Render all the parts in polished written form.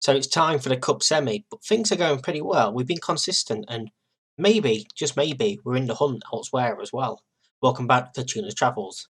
So it's time for the Cup semi, but things are going pretty well. We've been consistent and maybe, just maybe, we're in the hunt elsewhere as well. Welcome back to Tuna's Travels.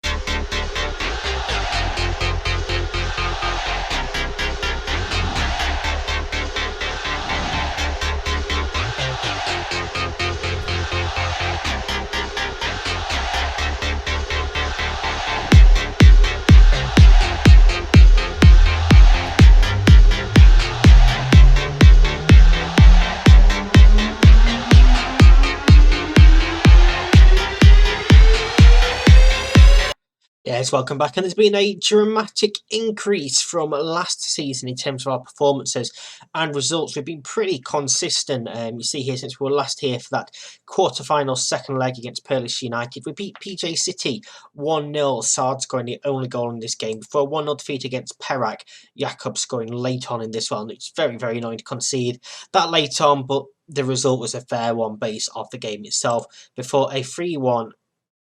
Yes, welcome back. And there's been a dramatic increase from last season in terms of our performances and results. We've been pretty consistent. You see here, since we were last here for that quarter-final second leg against Perlis United, we beat PJ City 1-0. Sard scoring the only goal in this game before a 1-0 defeat against Perak. Jakob scoring late on in this one. It's very, very annoying to concede that late on, but the result was a fair one based off the game itself before a 3-1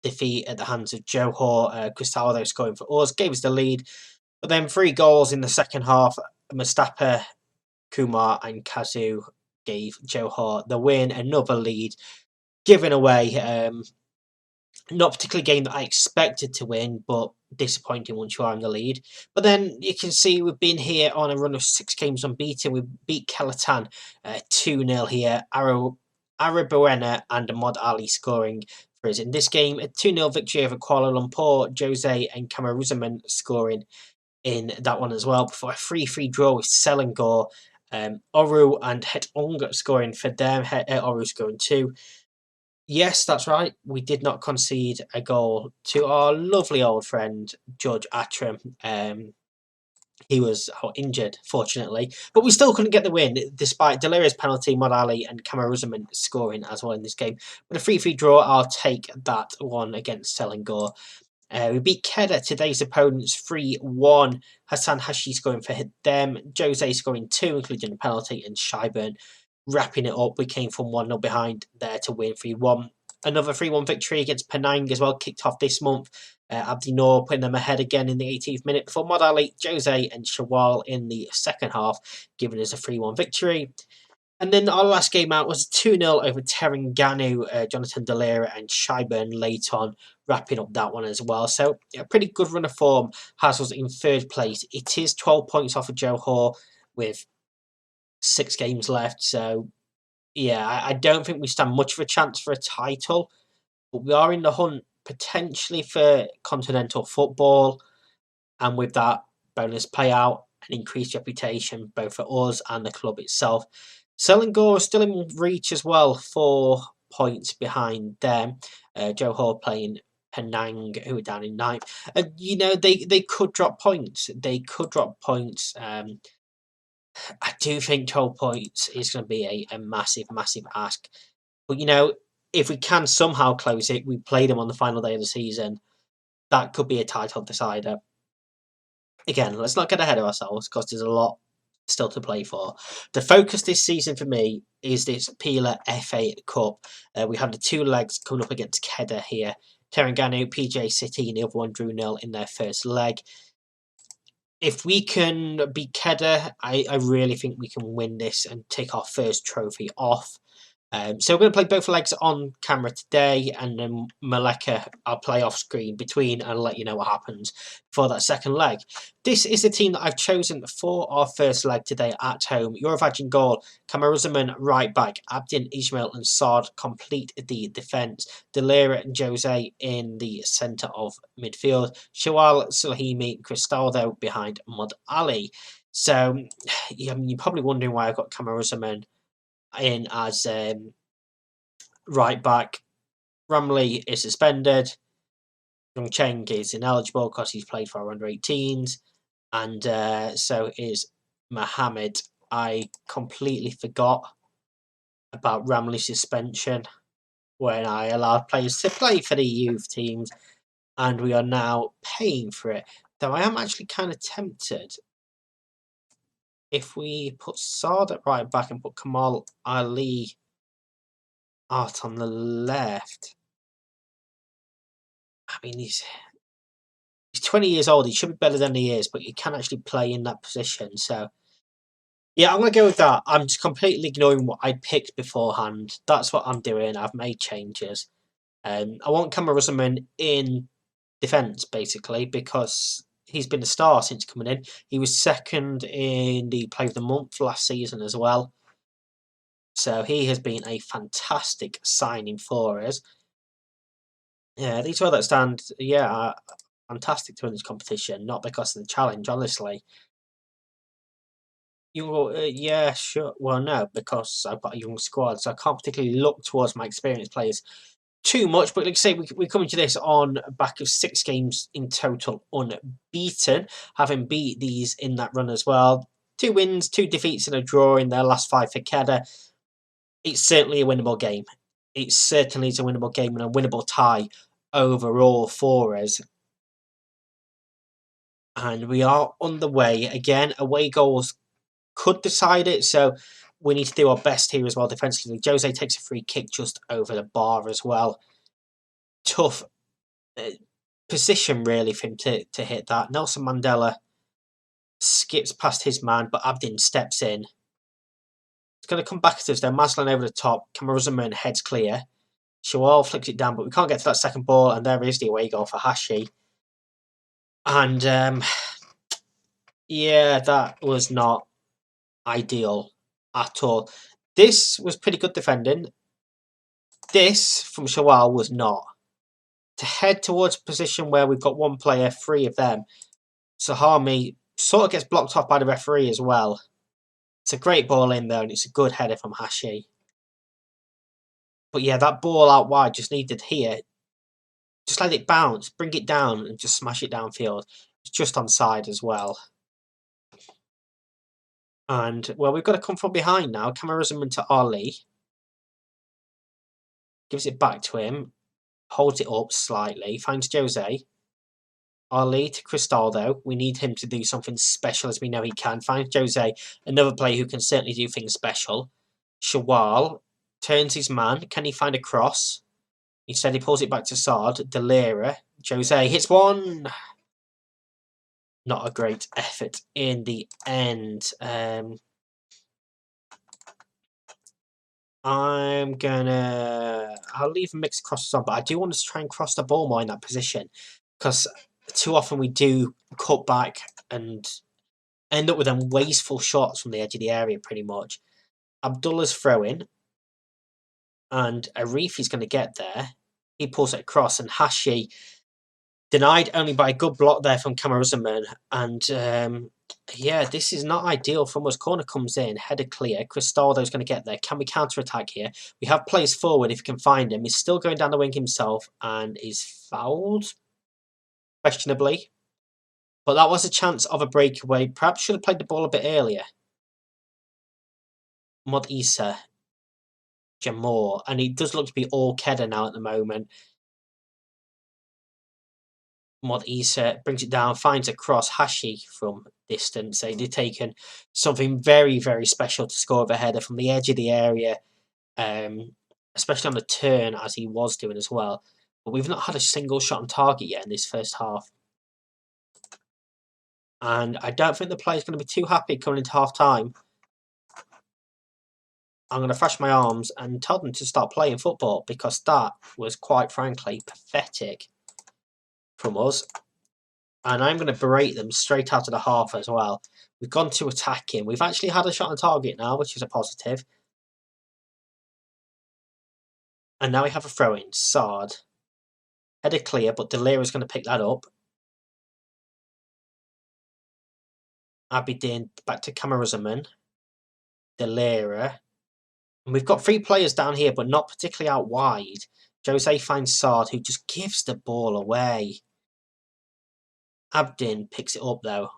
defeat at the hands of Johor. Cristaldo scoring for us, gave us the lead. But then 3 goals in the second half. Mustafa, Kumar and Kazu gave Johor the win. Another lead given away. Not particularly a game that I expected to win, but disappointing once you are in the lead. But then you can see we've been here on a run of 6 games unbeaten. We beat Kelatan 2-0 here. Arabuena and Ahmad Ali scoring for us in this game. A 2-0 victory over Kuala Lumpur. Jose and Kamaruzaman scoring in that one as well. Before a 3-3 draw with Selangor. Oru and Hetong scoring for them. Oru scoring 2. Yes, that's right. We did not concede a goal to our lovely old friend Judge Atram. He was injured, fortunately, but we still couldn't get the win despite Delirious penalty, Modali and Kamaruzaman scoring as well in this game. But a 3-3 draw, I'll take that one against Selangor. We beat Kedah, today's opponents, 3-1. Hassan Hashi scoring for them. Jose scoring 2, including a penalty, and Shyburn wrapping it up. We came from 1-0 behind there to win 3-1. Another 3-1 victory against Penang as well, kicked off this month. Abdi Noor putting them ahead again in the 18th minute before Modali, Jose and Shawal in the second half, giving us a 3-1 victory. And then our last game out was 2-0 over Terengganu. Jonathan Delira and Shyburn late on, wrapping up that one as well. So a pretty good run of form has us in third place. It is 12 points off of Johor with 6 games left. So yeah, I don't think we stand much of a chance for a title, but we are in the hunt potentially for continental football, and with that bonus payout and increased reputation both for us and the club itself. Selangor is still in reach as well, 4 points behind them. Johor playing Penang, who are down in 9th. And they could drop points. They could drop points. I do think 12 points is going to be a massive, massive ask. But, if we can somehow close it, we play them on the final day of the season, that could be a title decider. Again, let's not get ahead of ourselves because there's a lot still to play for. The focus this season for me is this Piala FA Cup. We have the 2 legs coming up against Kedah here. Terengganu, PJ City, and the other one drew 0 in their first leg. If we can beat Kedah, I really think we can win this and take our first trophy off. So we're going to play both legs on camera today, and then Maleka I'll play off screen between and let you know what happens for that second leg. This is the team that I've chosen for our first leg today at home. Yoravaj in goal, Kamaruzaman right back, Abdin, Ismail and Saad complete the defence. Delira and Jose in the centre of midfield. Shawal, Sulhimi, Cristaldo behind Mud Ali. So you're probably wondering why I've got Kamaruzaman in as right back. Ramley is suspended. Young Cheng is ineligible because he's played for our under-18s, and so is Mohammed. I completely forgot about Ramley's suspension when I allowed players to play for the youth teams, and we are now paying for it. Though I am actually kind of tempted. If we put Saad at right back and put Kamal Ali out on the left, I mean, he's 20 years old. He should be better than he is, but he can actually play in that position. So Yeah, I'm going to go with that. I'm just completely ignoring what I picked beforehand. That's what I'm doing. I've made changes. I want Cameron in defence, basically, because he's been a star since coming in. He was second in the Play of the Month last season as well. So he has been a fantastic signing for us. Yeah, these two that stand, are fantastic to win this competition, not because of the challenge, honestly. Yeah, sure. Well, no, because I've got a young squad, so I can't particularly look towards my experienced players too much. But like I say, we're coming to this on back of 6 games in total unbeaten, having beat these in that run as well. 2 wins, 2 defeats, and a draw in their last 5 for Kedda. It's certainly a winnable game. It certainly is a winnable game and a winnable tie overall for us. And we are on the way. Again, away goals could decide it, so we need to do our best here as well defensively. Jose takes a free kick just over the bar as well. Tough position, really, for him to hit that. Nelson Mandela skips past his man, but Abdin steps in. It's going to come back to us, though. Maslin over the top. Cameron heads clear. Shawal flicks it down, but we can't get to that second ball, and there is the away goal for Hashi. And, yeah, that was not ideal at all. This was pretty good defending. This, from Shawal, was not. To head towards a position where we've got one player, 3 of them, Sahami sort of gets blocked off by the referee as well. It's a great ball in there, and it's a good header from Hashi. But yeah, that ball out wide just needed here. Just let it bounce, bring it down, and just smash it downfield. It's just onside as well. And, well, we've got to come from behind now. Cameron to Ali. Gives it back to him. Holds it up slightly. Finds Jose. Ali to Cristaldo. We need him to do something special, as we know he can. Finds Jose, another player who can certainly do things special. Shawal turns his man. Can he find a cross? Instead, he pulls it back to Sard. Delira. Jose hits one. Not a great effort in the end. I'll leave mixed crosses on, but I do want to try and cross the ball more in that position, because too often we do cut back and end up with them wasteful shots from the edge of the area, pretty much. Abdullah's throwing, and Arifi's going to get there. He pulls it across, and Hashi denied only by a good block there from Cameron. And yeah, this is not ideal from us. Corner comes in, header clear. Cristaldo's going to get there. Can we counter-attack here? We have players forward if we can find him. He's still going down the wing himself and is fouled, questionably. But that was a chance of a breakaway. Perhaps should have played the ball a bit earlier. Mod Issa. Jamor. And he does look to be all Kedda now at the moment. Mod Issa brings it down, finds a cross. Hashi from distance. They've taken something very, very special to score with a header from the edge of the area, especially on the turn, as he was doing as well. But we've not had a single shot on target yet in this first half. And I don't think the player's going to be too happy coming into half time. I'm going to thrash my arms and tell them to start playing football, because that was, quite frankly, pathetic from us. And I'm going to berate them straight out of the half as well. We've gone to attacking. We've actually had a shot on target now, which is a positive. And now we have a throw-in. Sard. Header clear, but Delira is going to pick that up. Abidin back to Cameron. Delira. And we've got 3 players down here, but not particularly out wide. Jose finds Sard, who just gives the ball away. Abdin picks it up, though.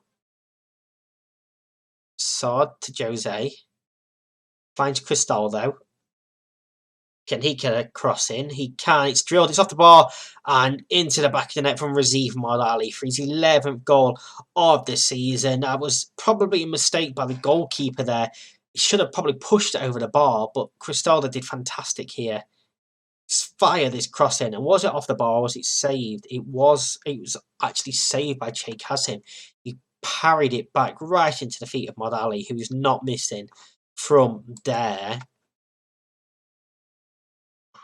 Sard to Jose. Finds Cristaldo. Can he get a cross in? He can. It's drilled. It's off the bar and into the back of the net from Raziv Malali for his 11th goal of the season. That was probably a mistake by the goalkeeper there. He should have probably pushed it over the bar, but Cristaldo did fantastic here. Fire this cross in. And was it off the bar or was it saved? It was actually saved by Che Kazim. He parried it back right into the feet of Mod Ali, who's not missing from there.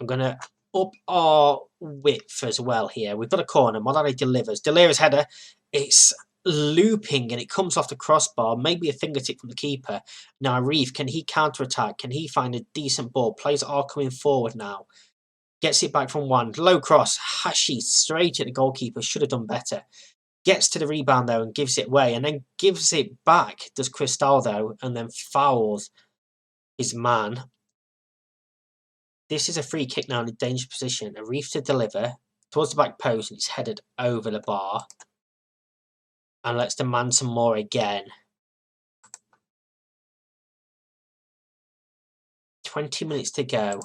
I'm going to up our width as well here. We've got a corner. Mod Ali delivers. Delira's header. It's looping and it comes off the crossbar. Maybe a fingertip from the keeper. Now, Arif, can he counter-attack? Can he find a decent ball? Players are coming forward now. Gets it back from one. Low cross. Hashi straight at the goalkeeper. Should have done better. Gets to the rebound though and gives it away. And then gives it back. Does Cristaldo. And then fouls his man. This is a free kick now in a dangerous position. Arif to deliver towards the back post and it's headed over the bar. And let's demand some more again. 20 minutes to go.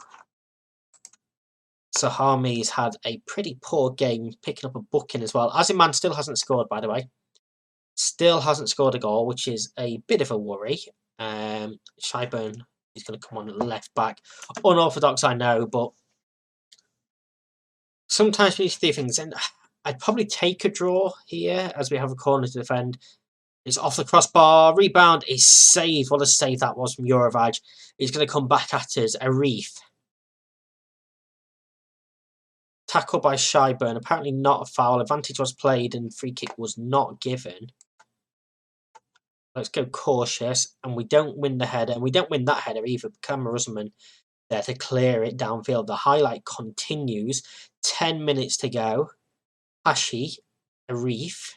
Sahami's had a pretty poor game, picking up a booking as well. Aziman still hasn't scored, by the way. Still hasn't scored a goal, which is a bit of a worry. Shyburn is going to come on at left back. Unorthodox, I know, but sometimes we need to do things. And I'd probably take a draw here as we have a corner to defend. It's off the crossbar. Rebound is saved. What a save that was from Eurovaj. He's going to come back at us. Arif. Tackle by Shyburn. Apparently not a foul. Advantage was played and free kick was not given. Let's go cautious. And we don't win the header. And we don't win that header either. Cameron Rusman there to clear it downfield. The highlight continues. 10 minutes to go. Hashi. Arif.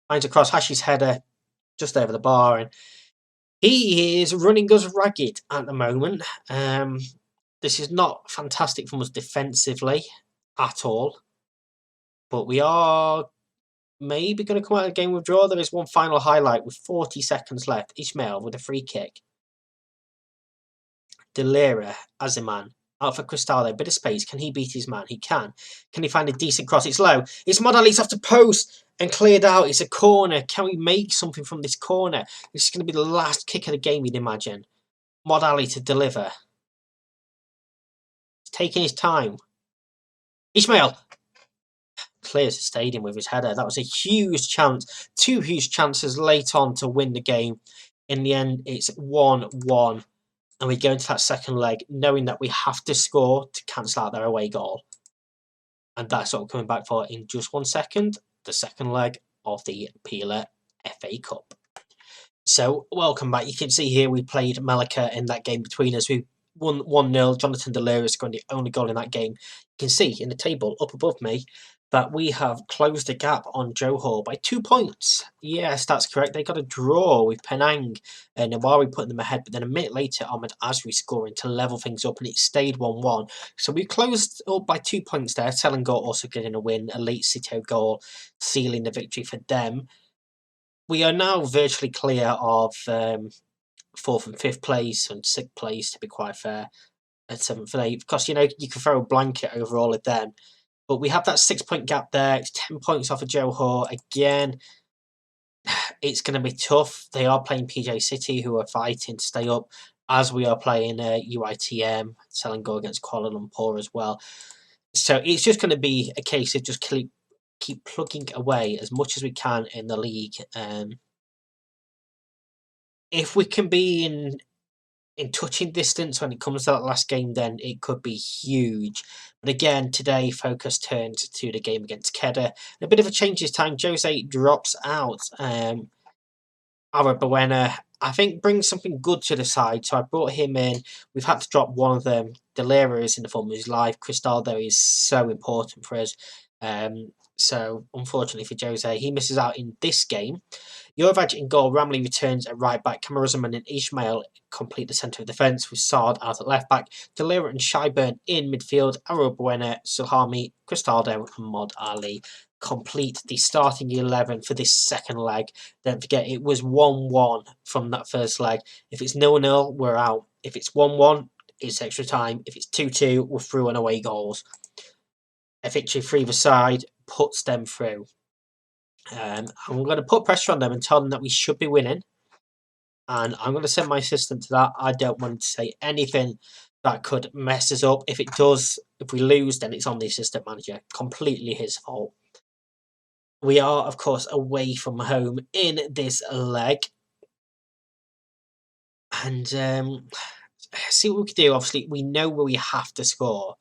Finds across Hashi's header just over the bar. And he is running us ragged at the moment. This is not fantastic from us defensively at all. But we are maybe going to come out of the game with a draw. There is one final highlight with 40 seconds left. Ismail with a free kick. Delira, Aziman. Out for Cristaldo. Bit of space. Can he beat his man? He can. Can he find a decent cross? It's low. It's Mod Ali's off the post and cleared out. It's a corner. Can we make something from this corner? This is going to be the last kick of the game, you'd imagine. Mod Ali to deliver. Taking his time. Ismail clears the stadium with his header. That was a huge chance. Two huge chances late on to win the game. In the end, it's 1-1. And we go into that second leg knowing that we have to score to cancel out their away goal. And that's what we're coming back for in just 1 second. The second leg of the Piala FA Cup. So, welcome back. You can see here we played Malacca in that game between us. We won 1-0. Jonathan Delira scored the only goal in that game. You can see in the table up above me that we have closed the gap on Johor by 2 points. Yes, that's correct. They got a draw with Penang and Nawari putting them ahead. But then a minute later, Ahmed Azri scoring to level things up and it stayed 1-1. So we closed up by 2 points there. Selangor also getting a win. Elite Sito goal sealing the victory for them. We are now virtually clear of 4th and 5th place and 6th place, to be quite fair, at 7th and 8th. Because, you know, you can throw a blanket over all of them. But we have that 6-point gap there. It's 10 points off of Johor. Again, it's going to be tough. They are playing PJ City, who are fighting to stay up, as we are playing UITM, Selangor against Kuala Lumpur as well. So it's just going to be a case of just keep plugging away as much as we can in the league. If we can be in touching distance when it comes to that last game, then it could be huge. But again, today focus turns to the game against Kedah. A bit of a change this time. Jose drops out. Arabuena, I think, brings something good to the side. So I brought him in. We've had to drop one of them. Delira is in the form of his life. Cristaldo is so important for us. So unfortunately for Jose, he misses out in this game. Jovaj in goal. Ramley returns at right back. Camaruzzaman and Ismail complete the centre of defence with Saad out at left back. Delira and Shyburn in midfield. Arabuena, Suhami, Cristaldo and Mod Ali complete the starting 11 for this second leg. Don't forget, it was 1-1 from that first leg. If it's 0-0, we're out. If it's 1-1, it's extra time. If it's 2-2, we're through on away goals. A victory for either side puts them through. I'm going to put pressure on them and tell them that we should be winning. And I'm going to send my assistant to that. I don't want to say anything that could mess us up. If it does, if we lose, then it's on the assistant manager. Completely his fault. We are, of course, away from home in this leg. And see what we can do. Obviously, we know where we have to score,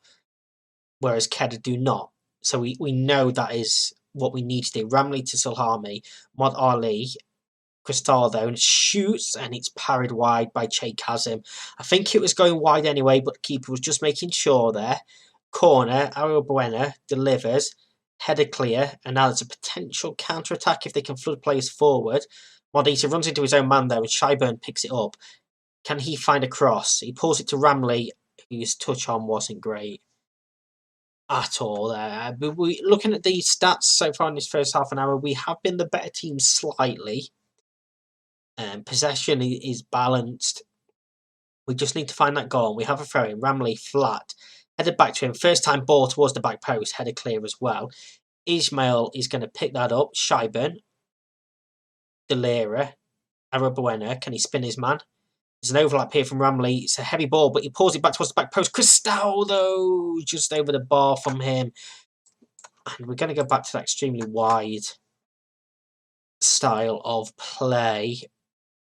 whereas Kedah do not. So we know that is what we need to do. Ramley to Sulhami, Mod Ali, Cristaldo, and shoots, and it's parried wide by Che Kazim. I think it was going wide anyway, but the keeper was just making sure there. Corner, Arabuena delivers, header clear, and now there's a potential counter-attack if they can flood players forward. Modisa runs into his own man there, and Shyburn picks it up. Can he find a cross? He pulls it to Ramley, whose touch on wasn't great at all there. But looking at the stats so far in this first half an hour, we have been the better team slightly. Possession is balanced. We just need to find that goal. We have a throw in. Ramley flat. Headed back to him. First time ball towards the back post. Header clear as well. Ismail is going to pick that up. Shyburn. Delira. Arabuena. Can he spin his man? There's an overlap here from Ramley. It's a heavy ball, but he pulls it back towards the back post. Cristaldo just over the bar from him. And we're going to go back to that extremely wide style of play.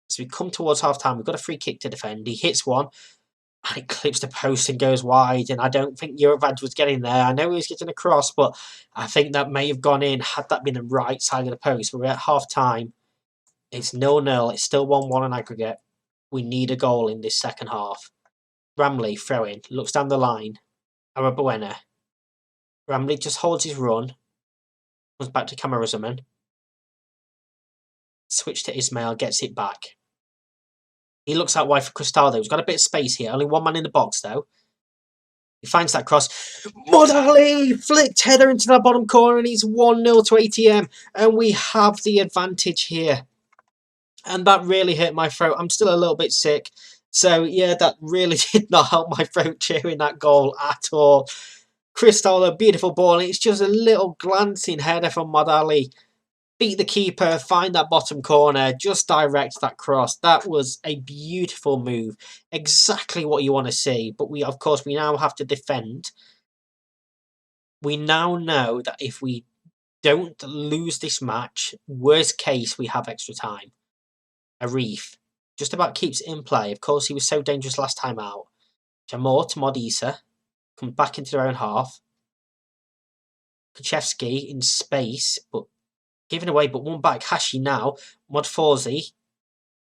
So we come towards half-time. We've got a free kick to defend. He hits one, and it clips the post and goes wide. And I don't think Eurovad was getting there. I know he was getting across, but I think that may have gone in had that been the right side of the post. We're at half-time. It's 0-0. It's still 1-1 on aggregate. We need a goal in this second half. Ramley, throw-in. Looks down the line. Arabuena. Ramley just holds his run. Comes back to Camaruzzaman. Switch to Ismail. Gets it back. He looks out wide for Cristaldo. He's got a bit of space here. Only one man in the box, though. He finds that cross. Modali flicked header into that bottom corner, and he's 1-0 to ATM. And we have the advantage here. And that really hit my throat. I'm still a little bit sick. So, yeah, that really did not help my throat cheering that goal at all. Cristaldo, beautiful ball. It's just a little glancing header from Modali. Beat the keeper, find that bottom corner, just direct that cross. That was a beautiful move. Exactly what you want to see. But we, of course, we now have to defend. We now know that if we don't lose this match, worst case, we have extra time. Arif just about keeps it in play. Of course, he was so dangerous last time out. Jamor to Modisa. Comes back into their own half. Kuchevsky in space, but given away, but one back. Hashi now. Modforzi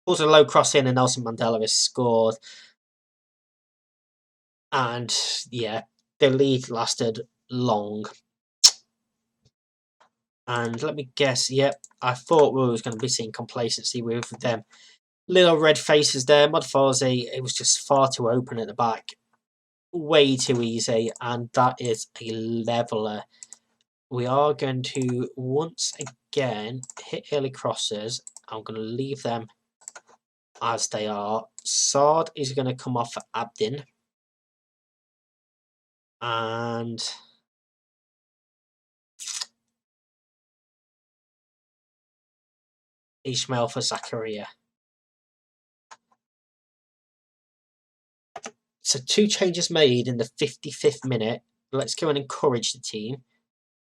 pulls a low cross in, and Nelson Mandela has scored. And yeah, the lead lasted long. And let me guess, yep, I thought we was going to be seeing complacency with them. Little red faces there. Modforzi, it was just far too open at the back. Way too easy, and that is a leveller. We are going to, once again, hit early crosses. I'm going to leave them as they are. Sard is going to come off for Abdin. And Ishmael for Zakaria. So 2 changes made in the 55th minute. Let's go and encourage the team.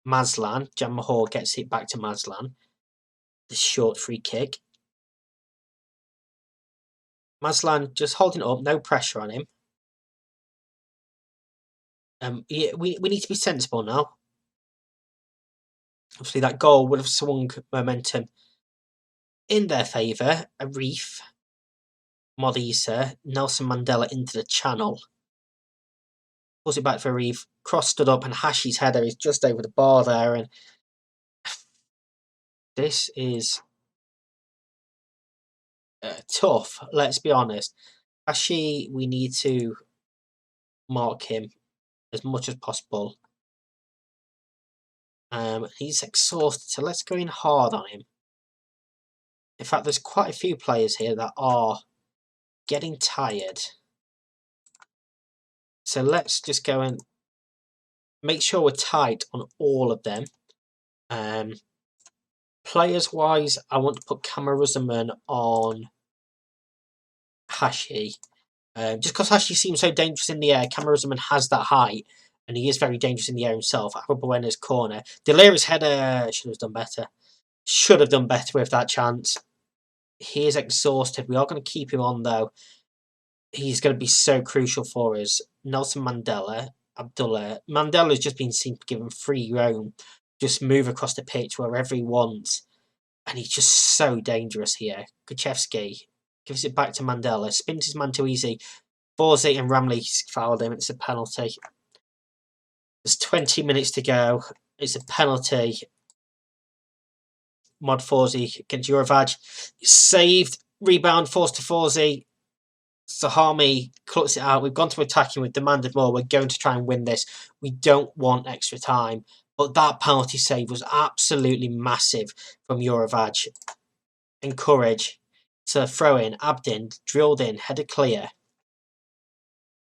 Mazlan, Jan Mahor gets it back to Mazlan. The short free kick. Mazlan just holding it up, no pressure on him. Yeah, we need to be sensible now. Obviously, that goal would have swung momentum in their favour. Arif, Modisa, Nelson Mandela into the channel. Pulls it back for Arif. Cross stood up, and Hashi's header is just over the bar there. And this is tough, let's be honest. Hashi, we need to mark him as much as possible. He's exhausted, so let's go in hard on him. In fact, there's quite a few players here that are getting tired. So let's just go and make sure we're tight on all of them. Players-wise, I want to put Camaruzzaman on Hashi. Just because Hashi seems so dangerous in the air, Camaruzzaman has that height. And he is very dangerous in the air himself. Arabuena's corner. Delira's header should have done better. Should have done better with that chance. He is exhausted. We are going to keep him on, though. He's going to be so crucial for us. Nelson Mandela, Abdullah. Mandela's just been seen to give him free roam. Just move across the pitch wherever he wants. And he's just so dangerous here. Kuchevsky gives it back to Mandela. Spins his man too easy. Forzi and Ramley fouled him. It's a penalty. There's 20 minutes to go. It's a penalty. Mod Forzi against Eurovaj. Saved. Rebound. Forced to Forzi. Sahami cuts it out. We've gone to attacking. We've demanded more. We're going to try and win this. We don't want extra time. But that penalty save was absolutely massive from Eurovaj. Encourage. So throw in. Abdin. Drilled in. Header clear.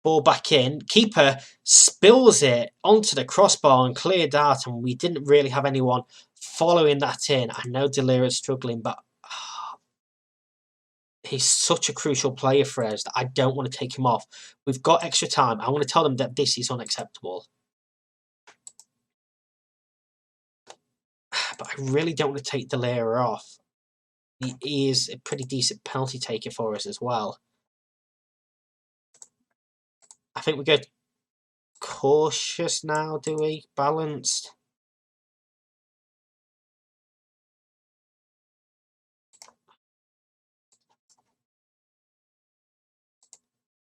Ball back in. Keeper spills it onto the crossbar and cleared out. And we didn't really have anyone following that in. I know Delira's struggling, but he's such a crucial player for us that I don't want to take him off. We've got extra time. I want to tell them that this is unacceptable. But I really don't want to take Delira off. He is a pretty decent penalty taker for us as well. I think we go cautious now, do we? Balanced.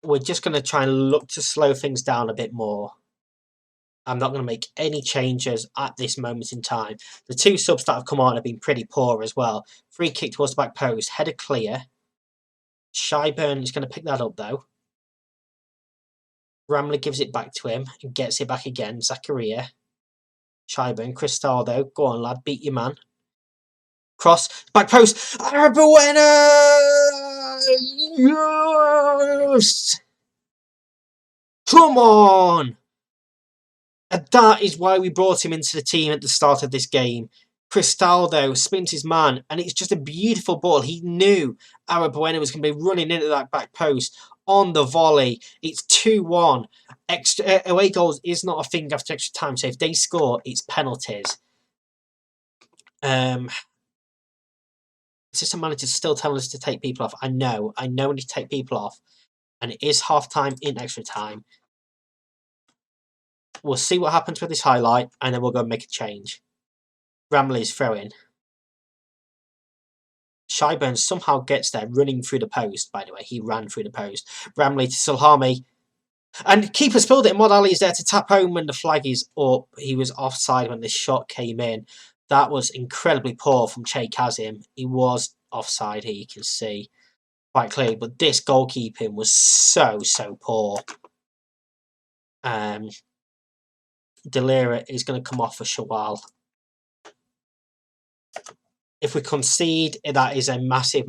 We're just going to try and look to slow things down a bit more. I'm not going to make any changes at this moment in time. The two subs that have come on have been pretty poor as well. Free kick towards the back post. Header clear. Shyburn is going to pick that up though. Ramley gives it back to him and gets it back again. Zakaria. Shyburn. Cristaldo. Go on, lad. Beat your man. Cross. Back post. Arabuena! Yes! Come on! And that is why we brought him into the team at the start of this game. Cristaldo spins his man, and it's just a beautiful ball. He knew Arabuena was going to be running into that back post on the volley. It's 2-1. Away goals is not a thing after extra time, so if they score, it's penalties. Assistant manager's still telling us to take people off. I know we need to take people off, and it is half time in extra time. We'll see what happens with this highlight, and then we'll go and make a change. Ramley's throwing. Shyburn somehow gets there, running through the post, by the way. He ran through the post. Ramley to Salhami. And keeper spilled it, and Mod Ali is there to tap home when the flag is up. He was offside when this shot came in. That was incredibly poor from Che Kazim. He was offside here, you can see quite clearly. But this goalkeeping was so poor. Delira is going to come off for Shawal. If we concede, that is a massive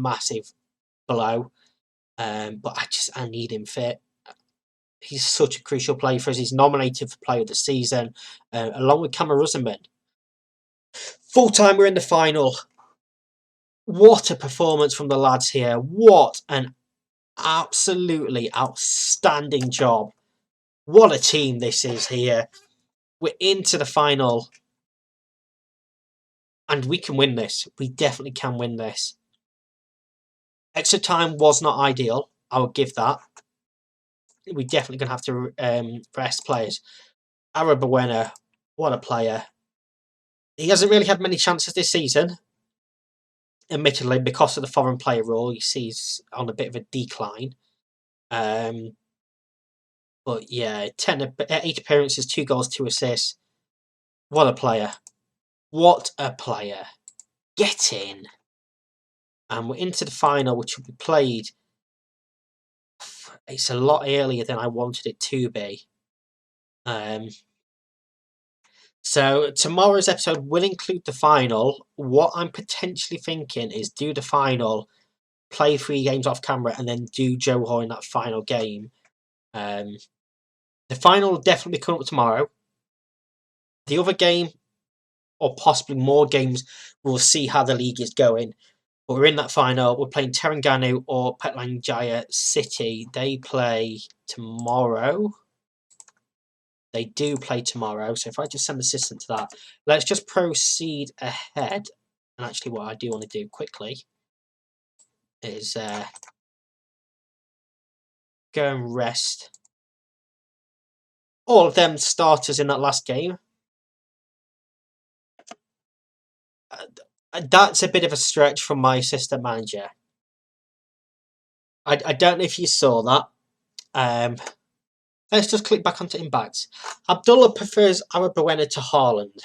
blow. But I need him fit. He's such a crucial player for us. He's nominated for Player of the Season, along with Cameron Rusenman. Full time, we're in the final. What a performance from the lads here. What an absolutely outstanding job. What a team this is here. We're into the final. And we can win this. We definitely can win this. Extra time was not ideal. I would give that. We're definitely going to have to rest players. Arabuena, what a player. He hasn't really had many chances this season. Admittedly, because of the foreign player rule, you see he's on a bit of a decline. But yeah, 8 appearances, 2 goals, 2 assists. What a player. What a player. Get in. And we're into the final, which will be played. It's a lot earlier than I wanted it to be. So tomorrow's episode will include the final. What I'm potentially thinking is do the final, play 3 games off camera, and then do Johor in that final game. The final will definitely come up tomorrow. The other game, or possibly more games, we'll see how the league is going. But we're in that final. We're playing Terengganu or Petlang Jaya City. They play tomorrow. They do play tomorrow, so if I just send the assistant to that, let's just proceed ahead. And actually, what I do want to do quickly is go and rest all of them starters in that last game. That's a bit of a stretch from my assistant manager. I don't know if you saw that. Let's just click back onto impacts. Abdullah prefers Arabawena to Haaland.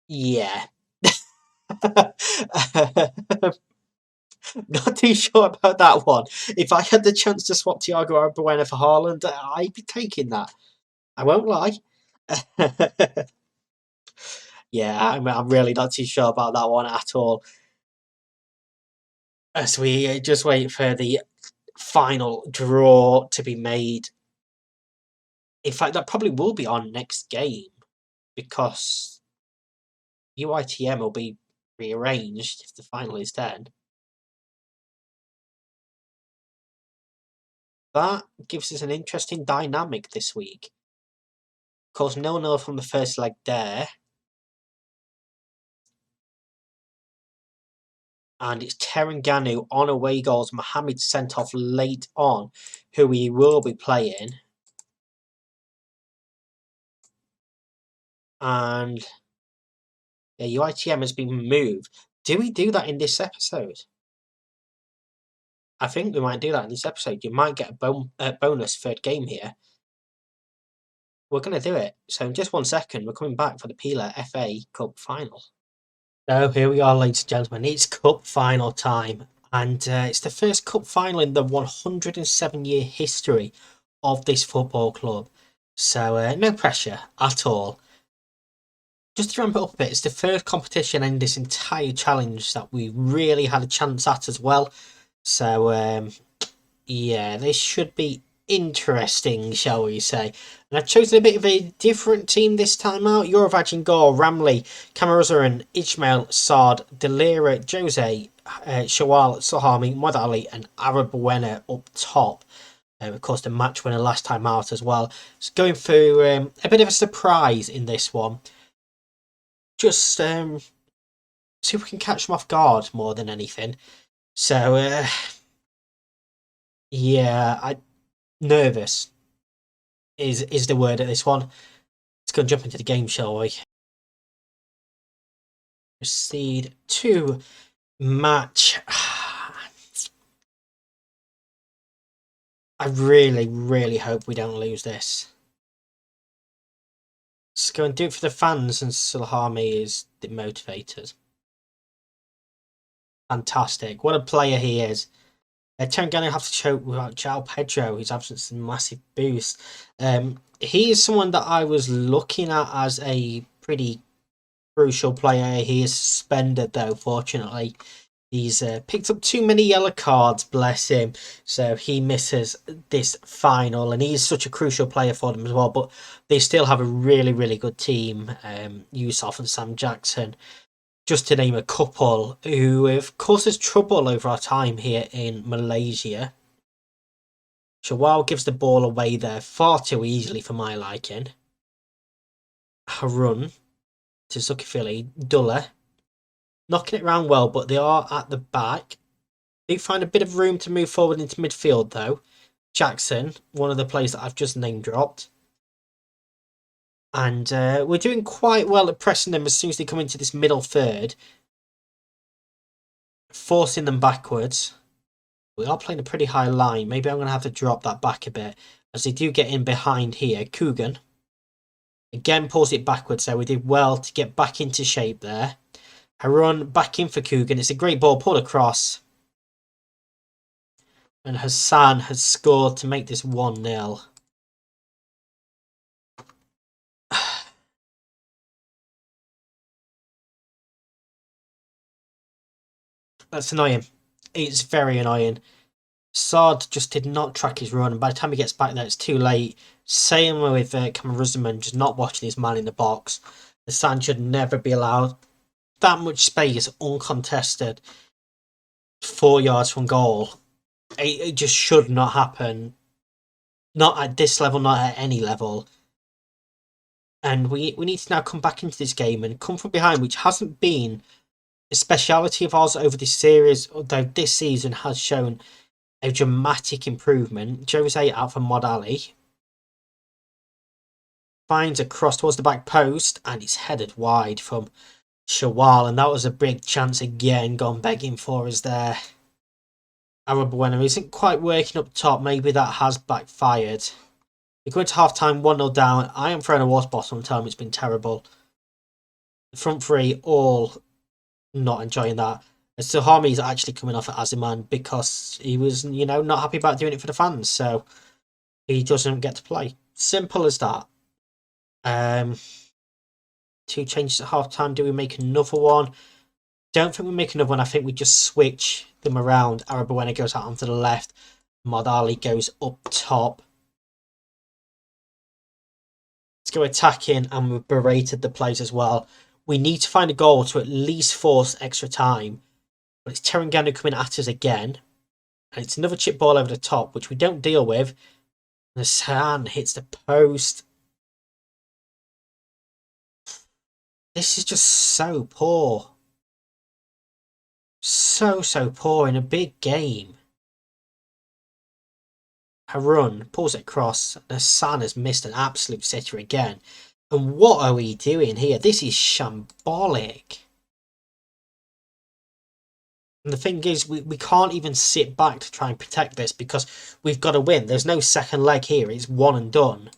Yeah. Not too sure about that one. If I had the chance to swap Thiago Arabawena for Haaland, I'd be taking that. I won't lie. Yeah, I'm really not too sure about that one at all. As we just wait for the final draw to be made. In fact, that probably will be our next game because UITM will be rearranged if the final is then. That gives us an interesting dynamic this week. Of course, 0-0 from the first leg there. And it's Terengganu on away goals. Mohammed sent off late on, who we will be playing. And yeah, UITM has been moved. Do we do that in this episode? I think we might do that in this episode. You might get a bonus third game here. We're going to do it. So in just 1 second, we're coming back for the Piala FA Cup final. So here we are, ladies and gentlemen. It's cup final time. And it's the first cup final in the 107-year history of this football club. So no pressure at all. Just to ramp it up a bit, it's the first competition in this entire challenge that we really had a chance at as well. So yeah, this should be interesting, shall we say. And I've chosen a bit of a different team this time out. Eurovaj in goal, Ramley, Camaruzzaran, Ismail, Saad, Delira, Jose, Shawal, Sohami, Modali and Arabawena up top. Of course, the match winner last time out as well. It's going through a bit of a surprise in this one. Just see if we can catch them off guard more than anything. So, yeah, nervous is the word at this one. Let's go and jump into the game, shall we? Proceed to match. I really, really hope we don't lose this. Let's go and do it for the fans, and Salhami is the motivators. Fantastic. What a player he is. Terengganu have to choke without João Pedro. His absence is a massive boost. He is someone that I was looking at as a pretty crucial player. He is suspended though, fortunately. He's picked up too many yellow cards, bless him. So he misses this final, and he's such a crucial player for them as well. But they still have a really, really good team. Yusuf and Sam Jackson, just to name a couple, who have caused us trouble over our time here in Malaysia. Shawal gives the ball away there far too easily for my liking. Harun to Zulkifili, Dulla. Knocking it around well, but they are at the back. They find a bit of room to move forward into midfield, though. Jackson, one of the players that I've just name dropped. And we're doing quite well at pressing them as soon as they come into this middle third. Forcing them backwards. We are playing a pretty high line. Maybe I'm going to have to drop that back a bit, as they do get in behind here. Coogan. Again, pulls it backwards, so we did well to get back into shape there. Harun back in for Coogan. It's a great ball pulled across. And Hassan has scored to make this 1-0. That's annoying. It's very annoying. Saad just did not track his run, and by the time he gets back there, it's too late. Same with Camaruzzaman, just not watching his man in the box. Hassan should never be allowed that much space uncontested. 4 yards from goal. It just should not happen. Not at this level, not at any level. And we need to now come back into this game and come from behind, which hasn't been a speciality of ours over this series, although this season has shown a dramatic improvement. Jose out for Mod Ali. Finds a cross towards the back post, and it's headed wide from Shawal, and that was a big chance again gone begging for us there. Arabuena isn't quite working up top. Maybe that has backfired. We're going to half time 1-0 down. I am throwing a water bottle on time. It's been terrible. The front three all not enjoying that. Suhami is actually coming off at Aziman because he was, not happy about doing it for the fans. So he doesn't get to play. Simple as that. 2 changes at half time. Do we make another one? Don't think we make another one. I think we just switch them around. Arabuena goes out onto the left. Mod Ali goes up top. Let's go attacking, and we've berated the players as well. We need to find a goal to at least force extra time. But it's Teranganu coming at us again. And it's another chip ball over the top, which we don't deal with. The sand hits the post. This is just so poor. So poor in a big game. Harun pulls it across. Hassan has missed an absolute sitter again. And what are we doing here? This is shambolic. And the thing is, we can't even sit back to try and protect this because we've got to win. There's no second leg here. It's one and done.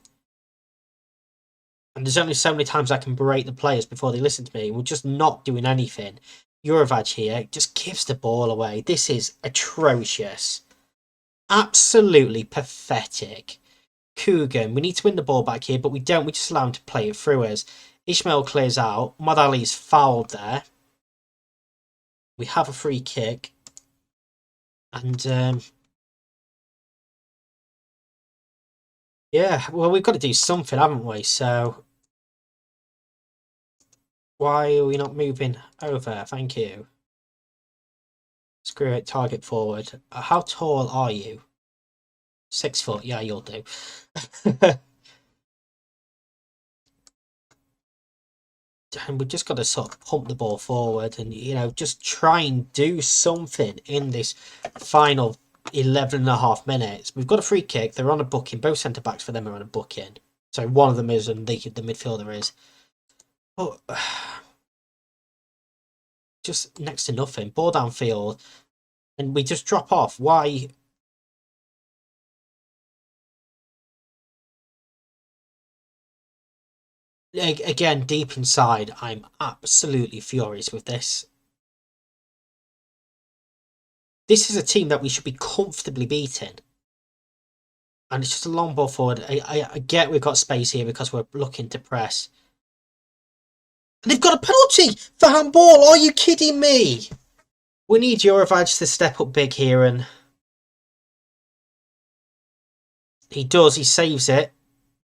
And there's only so many times I can berate the players before they listen to me. We're just not doing anything. Eurovaj here just gives the ball away. This is atrocious. Absolutely pathetic. Coogan, we need to win the ball back here, but we don't. We just allow him to play it through us. Ishmael clears out. Mod Ali's fouled there. We have a free kick. And, yeah, well, we've got to do something, haven't we? So, why are we not moving over? Thank you. Screw it, target forward. How tall are you? 6 foot. Yeah, you'll do. And we've just got to sort of pump the ball forward and, just try and do something in this final 11 and a half minutes. We've got a free kick. They're on a booking. Both centre-backs for them are on a booking. So one of them is and the midfielder is. But just next to nothing. Ball downfield. And we just drop off. Why? Again, deep inside, I'm absolutely furious with this. This is a team that we should be comfortably beating. And it's just a long ball forward. I get we've got space here because we're looking to press. And they've got a penalty for handball. Are you kidding me? We need Eurovaj to step up big here, and he does. He saves it.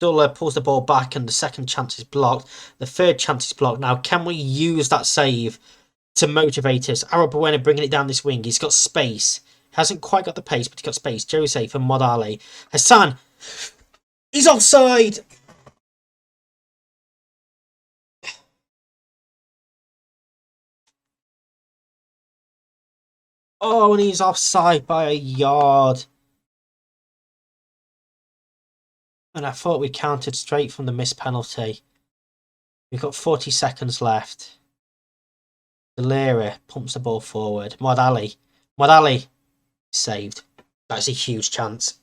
Duller pulls the ball back, and the second chance is blocked. The third chance is blocked. Now, can we use that save to motivate us? Arabuena bringing it down this wing. He's got space. Hasn't quite got the pace, but he's got space. Jose for Mod Ali. Hassan. He's offside. Oh, and he's offside by a yard. And I thought we counted straight from the missed penalty. We've got 40 seconds left. Delira pumps the ball forward. Mod Ali. Mod Ali. Saved. That's a huge chance.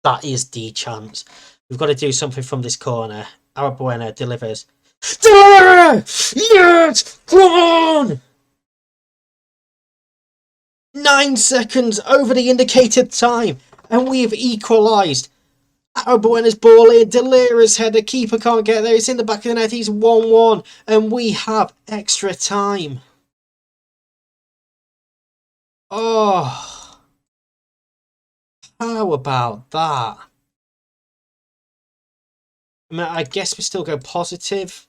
That is the chance. We've got to do something from this corner. Arabuena delivers. Delira! Yes! Come on! 9 seconds over the indicated time. And we have equalised. Arabuena's ball in. Delira's header. Keeper can't get there. It's in the back of the net. He's 1-1. And we have extra time. Oh. How about that? I mean, I guess we still go positive.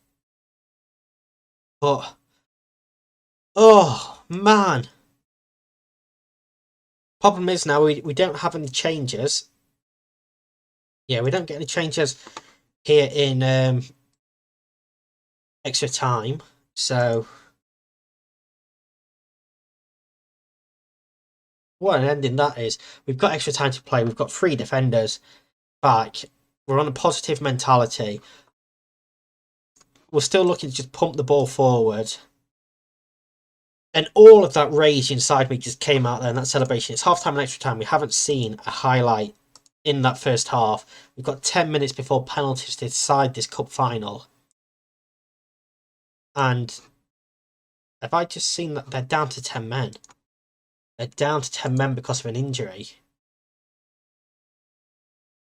But. Oh, man. Problem is now we don't have any changes. Yeah, we don't get any changes here in extra time. So what an ending that is. We've got extra time to play. We've got 3 defenders back. We're on a positive mentality. We're still looking to just pump the ball forward. And all of that rage inside me just came out there in that celebration. It's half time and extra time. We haven't seen a highlight in that first half. We've got 10 minutes before penalties to decide this cup final. And have I just seen that they're down to 10 men? They're down to 10 men because of an injury.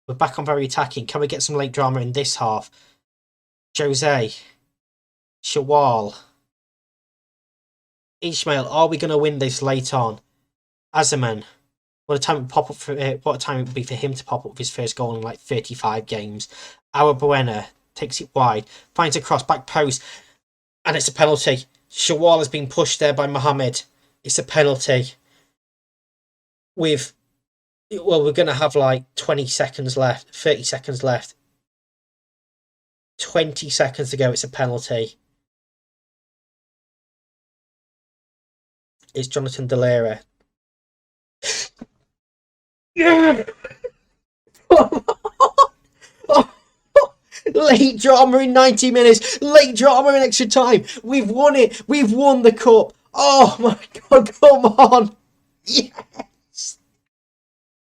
We're back on very attacking. Can we get some late drama in this half? Jose. Shawal. Ishmael, are we going to win this late on? Azaman. What a time it would be for him to pop up with his first goal in like 35 games. Our Buena takes it wide, finds a cross, back post, and it's a penalty. Shawal has been pushed there by Mohammed. It's a penalty. We're going to have like 20 seconds left, 30 seconds left. 20 seconds to go, it's a penalty. It's Jonathan Delera. Yeah! Late drama in 90 minutes. Late drama in extra time. We've won it. We've won the cup. Oh my God, come on. Yes.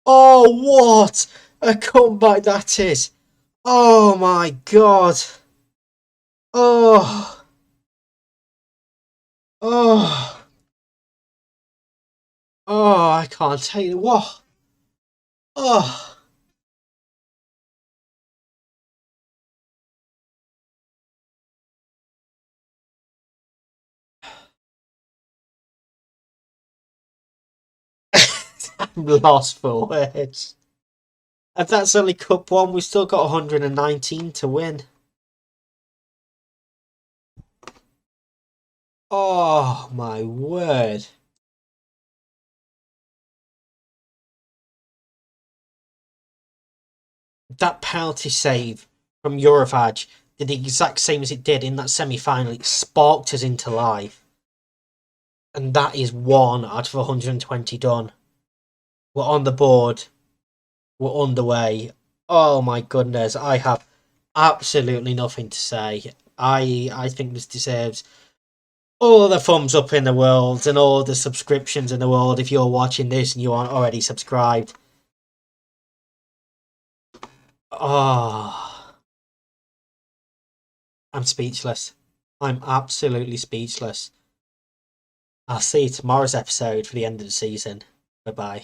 Oh, what a comeback that is. Oh my God. Oh. Oh. Oh, I can't tell you what. Oh. I'm lost for words. And that's only Cup 1. We've still got 119 to win. Oh, my word. That penalty save from Eurovaj did the exact same as it did in that semi-final. It sparked us into life. And that is 1 out of 120 done. We're on the board. We're underway. Oh my goodness. I have absolutely nothing to say. I think this deserves all the thumbs up in the world and all the subscriptions in the world if you're watching this and you aren't already subscribed. Oh, I'm speechless. I'm absolutely speechless. I'll see you tomorrow's episode for the end of the season. Bye bye.